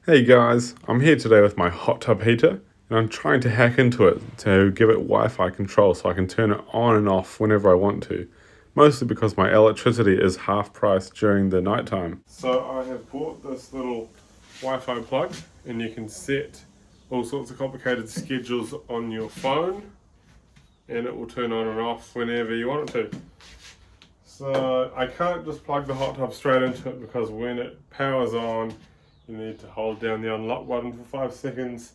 Hey guys, I'm here today with my hot tub heater and I'm trying to hack into it to give it Wi-Fi control so I can turn it on and off whenever I want to. Mostly because my electricity is half price during the nighttime. So I have bought this little Wi-Fi plug and you can set all sorts of complicated schedules on your phone and it will turn on and off whenever you want it to. So I can't just plug the hot tub straight into it because when it powers on, you need to hold down the unlock button for 5 seconds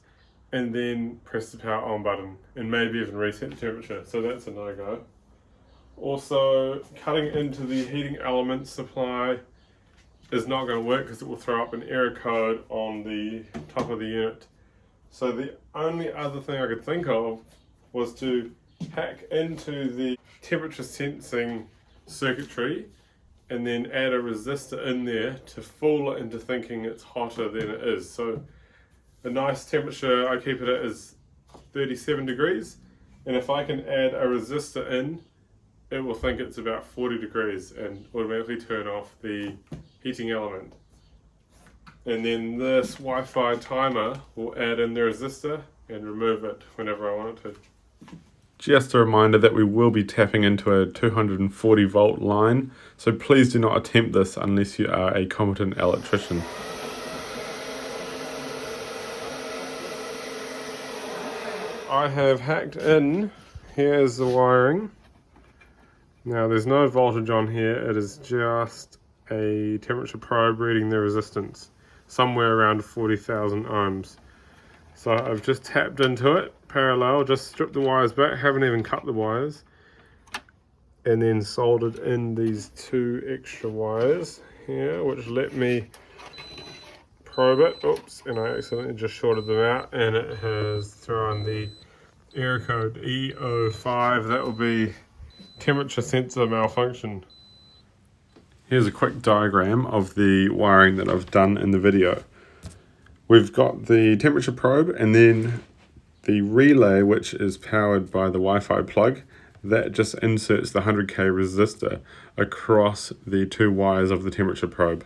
and then press the power on button and maybe even reset the temperature. So that's a no-go. Also, cutting into the heating element supply is not going to work because it will throw up an error code on the top of the unit. So the only other thing I could think of was to hack into the temperature sensing circuitry and then add a resistor in there to fool it into thinking it's hotter than it is. So a nice temperature I keep it at is 37 degrees, and if I can add a resistor in, it will think it's about 40 degrees and automatically turn off the heating element. And then this Wi-Fi timer will add in the resistor and remove it whenever I want it to. Just a reminder that we will be tapping into a 240 volt line, so please do not attempt this unless you are a competent electrician. I have hacked in. Here's the wiring. Now there's no voltage on here, it is just a temperature probe reading the resistance, somewhere around 40,000 ohms. So I've just tapped into it, parallel, just stripped the wires back, haven't even cut the wires, and then soldered in these 2 extra wires here, which let me probe it. Oops, and I accidentally just shorted them out, and it has thrown the error code E05, that will be temperature sensor malfunction. Here's a quick diagram of the wiring that I've done in the video. We've got the temperature probe and then the relay, which is powered by the Wi-Fi plug, that just inserts the 100k resistor across the 2 wires of the temperature probe.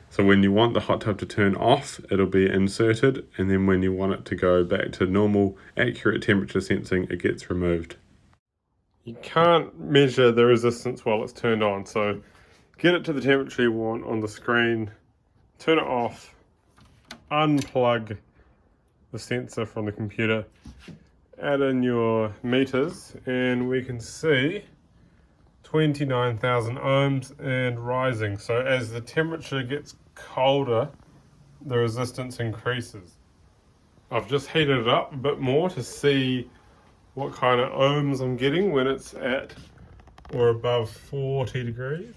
So when you want the hot tub to turn off, it'll be inserted, and then when you want it to go back to normal, accurate temperature sensing, it gets removed. You can't measure the resistance while it's turned on, so get it to the temperature you want on the screen, turn it off, unplug the sensor from the computer, add in your meters, and we can see 29,000 ohms and rising. So as the temperature gets colder, the resistance increases. I've just heated it up a bit more to see what kind of ohms I'm getting when it's at or above 40 degrees.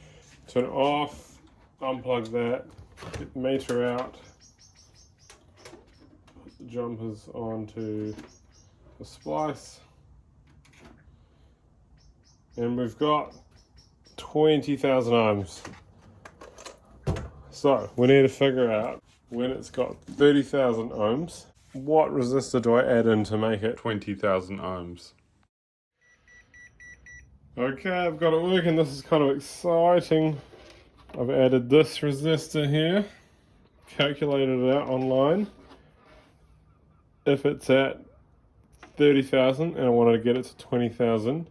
Turn it off, unplug that, get the meter out, put the jumpers onto the splice, and we've got 20,000 ohms. So we need to figure out when it's got 30,000 ohms, what resistor do I add in to make it 20,000 ohms? Okay, I've got it working. This is kind of exciting. I've added this resistor here, calculated it out online. If it's at 30,000 and I wanted to get it to 20,000,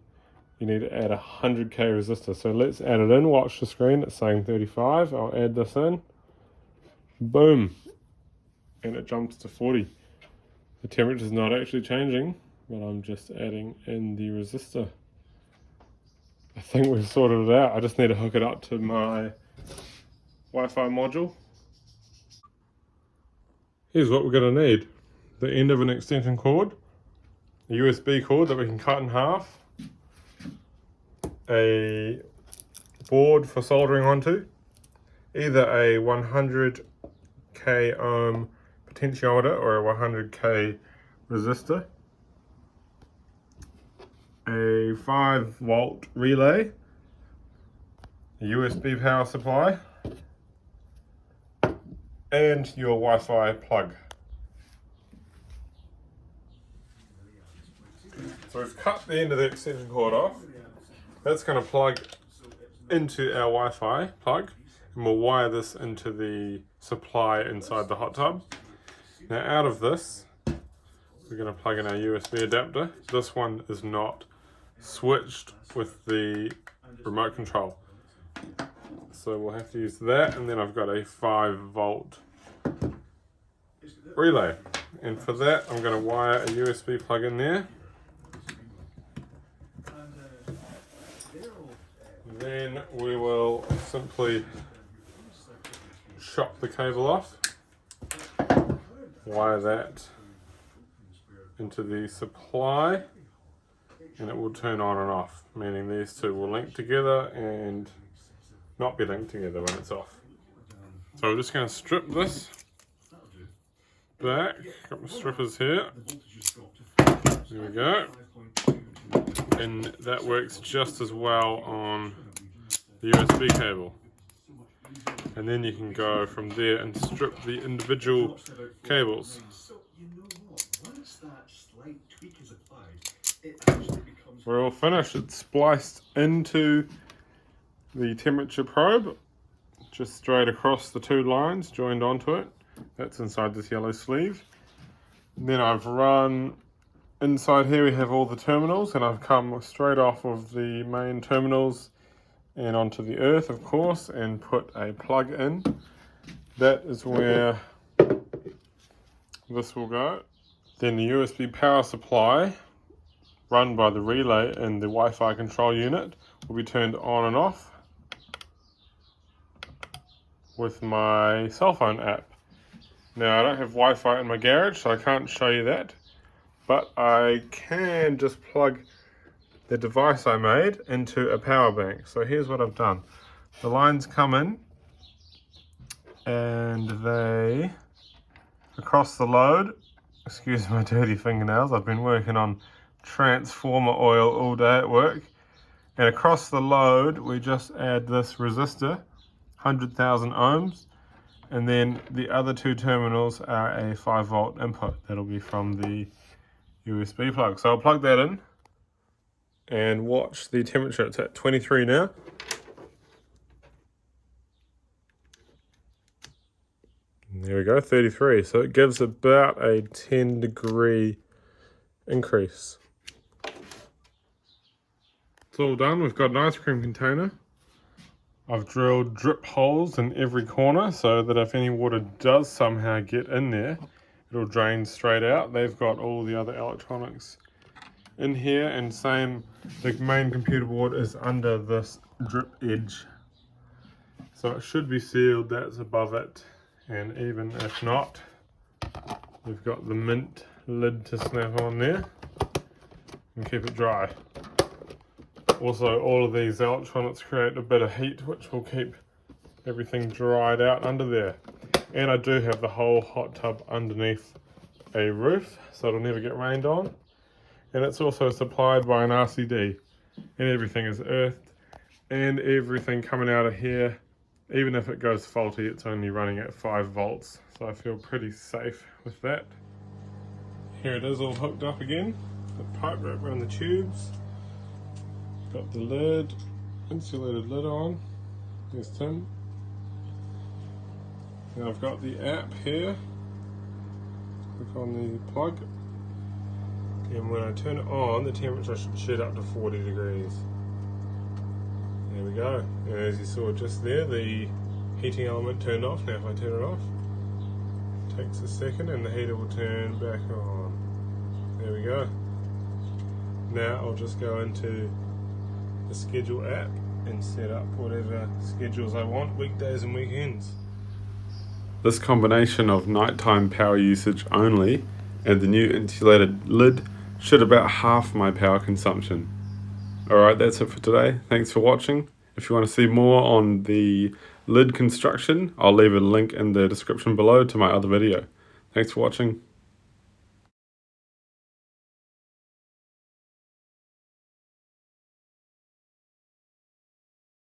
you need to add a 100k resistor. So let's add it in. Watch the screen, it's saying 35. I'll add this in. Boom. And it jumps to 40. The temperature's not actually changing, but I'm just adding in the resistor. I think we've sorted it out. I just need to hook it up to my Wi-Fi module. Here's what we're going to need. The end of an extension cord, a USB cord that we can cut in half, a board for soldering onto, either a 100k ohm potentiometer or a 100k resistor, a 5 volt relay, a USB power supply, and your Wi-Fi plug. So we've cut the end of the extension cord off. That's going to plug into our Wi-Fi plug, and we'll wire this into the supply inside the hot tub. Now out of this, we're going to plug in our USB adapter. This one is not switched with the remote control, so we'll have to use that. And then I've got a 5-volt relay, and for that I'm going to wire a USB plug in there. Then we will simply chop the cable off, wire that into the supply, and it will turn on and off, meaning these two will link together and not be linked together when it's off. So we're just going to strip this back. Got my strippers here. There we go. And that works just as well on the USB cable. And then you can go from there and strip the individual cables. We're all finished. It's spliced into the temperature probe, just straight across the two lines, joined onto it. That's inside this yellow sleeve. And then I've run inside here, we have all the terminals, and I've come straight off of the main terminals and onto the earth, of course, and put a plug in. That is where this will go. Then the USB power supply, run by the relay and the Wi-Fi control unit, will be turned on and off with my cell phone app. Now I don't have Wi-Fi in my garage, so I can't show you that, but I can just plug the device I made into a power bank. So here's what I've done. The lines come in and they, across the load, excuse my dirty fingernails, I've been working on transformer oil all day at work, and across the load we just add this resistor, 100,000 ohms, and then the other two terminals are a 5-volt input. That'll be from the USB plug. So I'll plug that in and watch the temperature. It's at 23 now. And there we go, 33. So it gives about a 10-degree increase. It's all done. We've got an ice cream container. I've drilled drip holes in every corner so that if any water does somehow get in there, it'll drain straight out. They've got all the other electronics in here, and same, the main computer board is under this drip edge. So it should be sealed, that's above it, and even if not, we've got the mint lid to snap on there and keep it dry. Also, all of these electronics create a bit of heat, which will keep everything dried out under there. And I do have the whole hot tub underneath a roof, so it'll never get rained on. And it's also supplied by an RCD, and everything is earthed, and everything coming out of here, even if it goes faulty, it's only running at 5 volts, so I feel pretty safe with that. Here it is all hooked up again, the pipe wrap around the tubes, got the lid, insulated lid on, there's Tim. Now I've got the app here, click on the plug, and when I turn it on, the temperature should shoot up to 40 degrees. There we go. And as you saw just there, the heating element turned off. Now if I turn it off, it takes a second and the heater will turn back on. There we go. Now I'll just go into the schedule app and set up whatever schedules I want, weekdays and weekends. This combination of nighttime power usage only and the new insulated lid should about half my power consumption. Alright, that's it for today. Thanks for watching. If you want to see more on the lid construction, I'll leave a link in the description below to my other video. Thanks for watching.